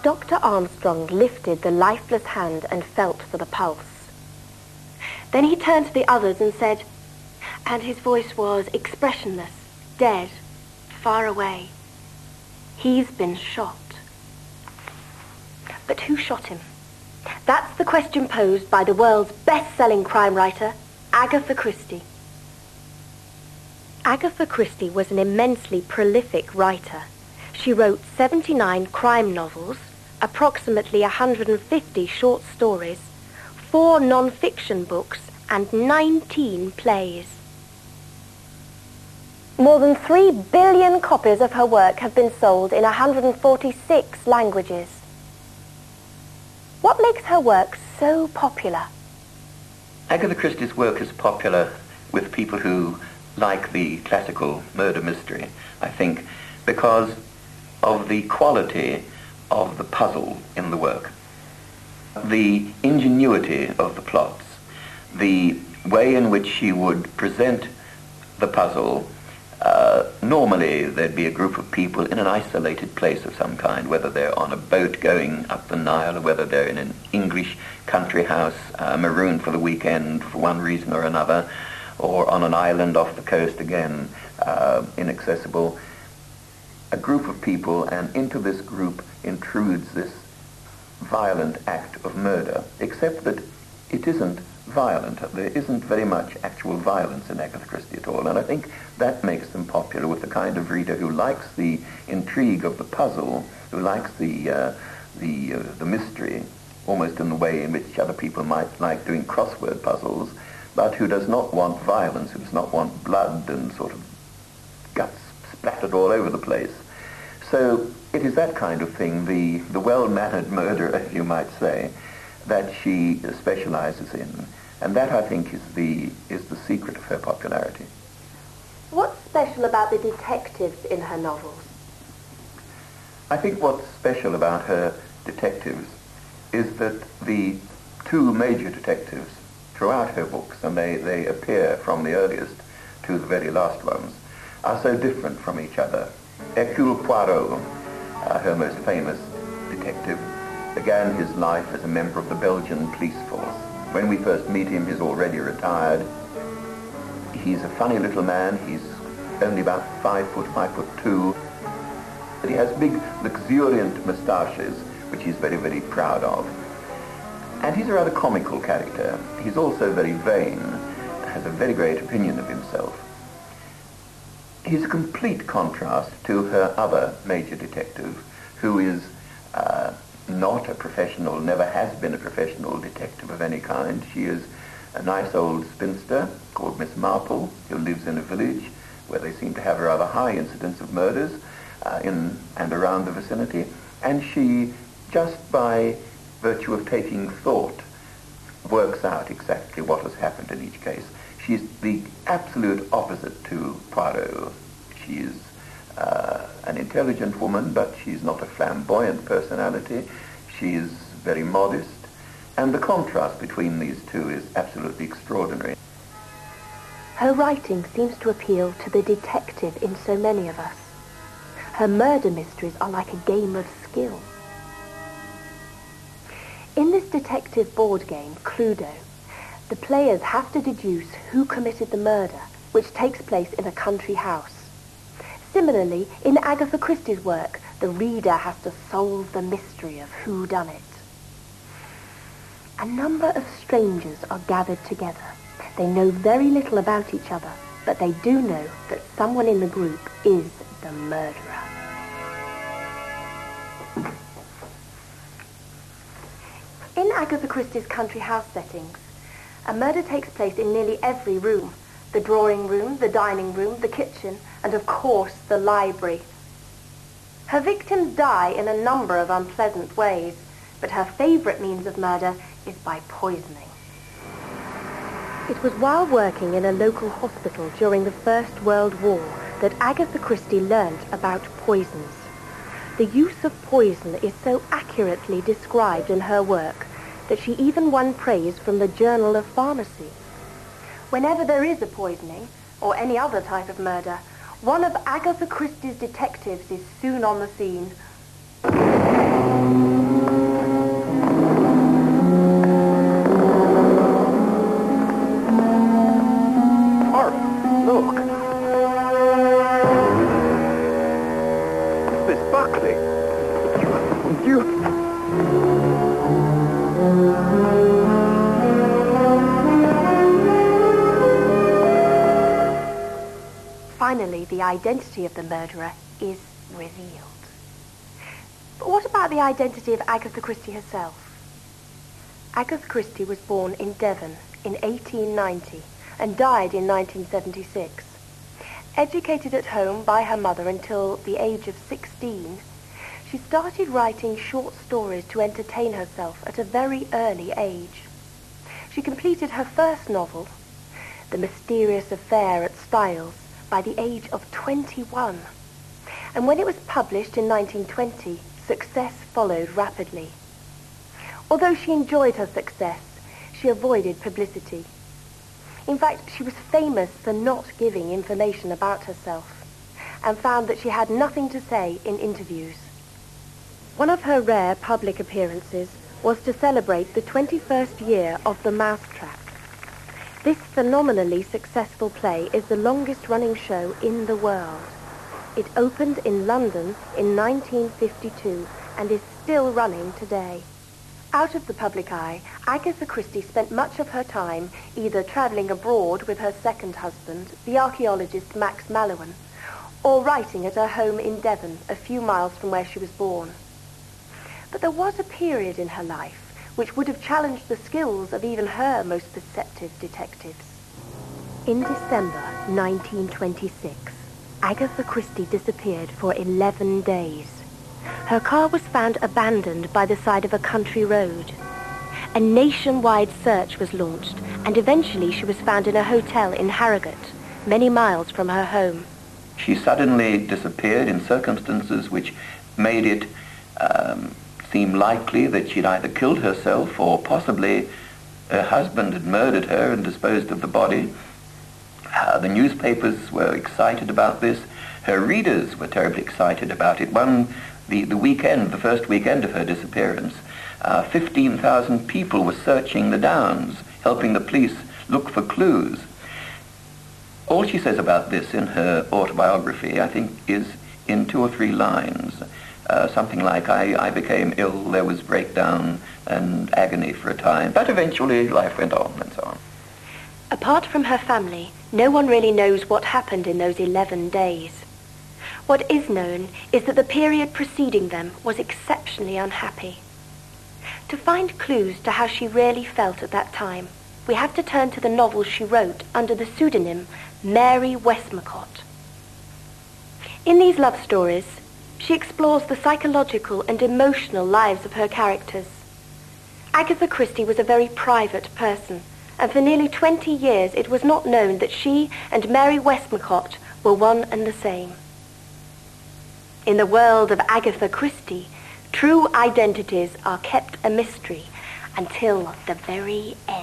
Dr. Armstrong lifted the lifeless hand and felt for the pulse. Then he turned to the others and said, and his voice was expressionless, dead, far away, "He's been shot." But who shot him? That's the question posed by the world's best-selling crime writer, Agatha Christie. Agatha Christie was an immensely prolific writer. She wrote 79 crime novels, approximately 150 short stories, 4 non-fiction books, and 19 plays. More than 3 billion copies of her work have been sold in 146 languages. What makes her work so popular? Agatha Christie's work is popular with people who like the classical murder mystery, I think, because of the quality of the puzzle in the work, the ingenuity of the plots, the way in which she would present the puzzle. Normally there'd be a group of people in an isolated place of some kind, whether they're on a boat going up the Nile or whether they're in an English country house, marooned for the weekend for one reason or another, or on an island off the coast again, inaccessible. A group of people, and into this group intrudes this violent act of murder, except that it isn't violent. There isn't very much actual violence in Agatha Christie at all, and I think that makes them popular with the kind of reader who likes the intrigue of the puzzle, who likes the mystery, almost in the way in which other people might like doing crossword puzzles, but who does not want violence, who does not want blood and sort of guts splattered all over the place. So it is that kind of thing, the well-mannered murder, as you might say, that she specializes in. And that, I think, is the secret of her popularity. What's special about the detectives in her novels? I think what's special about her detectives is that the 2 major detectives throughout her books, and they appear from the earliest to the very last ones, are so different from each other. Hercule Poirot, her most famous detective, began his life as a member of the Belgian police force. When we first meet him, he's already retired. He's a funny little man. He's only about 5 foot, 5'2". He has big, luxuriant moustaches, which he's very, very proud of. And he's a rather comical character. He's also very vain, has a very great opinion of himself. He's a complete contrast to her other major detective, who is not a professional, never has been a professional detective of any kind. She is a nice old spinster called Miss Marple, who lives in a village where they seem to have a rather high incidence of murders in and around the vicinity. And she, just by virtue of taking thought, works out exactly what has happened in each case. She's the absolute opposite to Poirot. She is an intelligent woman, but she's not a flamboyant personality. She is very modest, and the contrast between these two is absolutely extraordinary. Her writing seems to appeal to the detective in so many of us. Her murder mysteries are like a game of skill. In this detective board game, Cluedo, the players have to deduce who committed the murder, which takes place in a country house. Similarly, in Agatha Christie's work, the reader has to solve the mystery of who done it. A number of strangers are gathered together. They know very little about each other, but they do know that someone in the group is the murderer. In Agatha Christie's country house settings, a murder takes place in nearly every room. The drawing room, the dining room, the kitchen, and of course the library. Her victims die in a number of unpleasant ways, but her favorite means of murder is by poisoning. It was while working in a local hospital during the First World War that Agatha Christie learnt about poisons. The use of poison is so accurately described in her work that she even won praise from the Journal of Pharmacy. Whenever there is a poisoning, or any other type of murder, one of Agatha Christie's detectives is soon on the scene. Look. Miss Buckley. You... Finally, the identity of the murderer is revealed. But what about the identity of Agatha Christie herself? Agatha Christie was born in Devon in 1890 and died in 1976. Educated at home by her mother until the age of 16, she started writing short stories to entertain herself at a very early age. She completed her first novel, The Mysterious Affair at Styles, by the age of 21. And when it was published in 1920, success followed rapidly. Although she enjoyed her success, she avoided publicity. In fact, she was famous for not giving information about herself, and found that she had nothing to say in interviews. One of her rare public appearances was to celebrate the 21st year of The Mousetrap. This phenomenally successful play is the longest-running show in the world. It opened in London in 1952 and is still running today. Out of the public eye, Agatha Christie spent much of her time either travelling abroad with her second husband, the archaeologist Max Mallowan, or writing at her home in Devon, a few miles from where she was born. But there was a period in her life which would have challenged the skills of even her most perceptive detectives. In December 1926, Agatha Christie disappeared for 11 days. Her car was found abandoned by the side of a country road. A nationwide search was launched, and eventually she was found in a hotel in Harrogate, many miles from her home. She suddenly disappeared in circumstances which made it seem likely that she'd either killed herself or possibly her husband had murdered her and disposed of the body. The newspapers were excited about this. Her readers were terribly excited about it. The first weekend of her disappearance, 15,000 people were searching the Downs, helping the police look for clues. All she says about this in her autobiography, I think, is in 2 or 3 lines. Something like, I became ill, there was breakdown and agony for a time, but eventually life went on and so on. Apart from her family, no one really knows what happened in those 11 days. What is known is that the period preceding them was exceptionally unhappy. To find clues to how she really felt at that time, we have to turn to the novels she wrote under the pseudonym Mary Westmacott. In these love stories, she explores the psychological and emotional lives of her characters. Agatha Christie was a very private person, and for nearly 20 years it was not known that she and Mary Westmacott were one and the same. In the world of Agatha Christie, true identities are kept a mystery until the very end.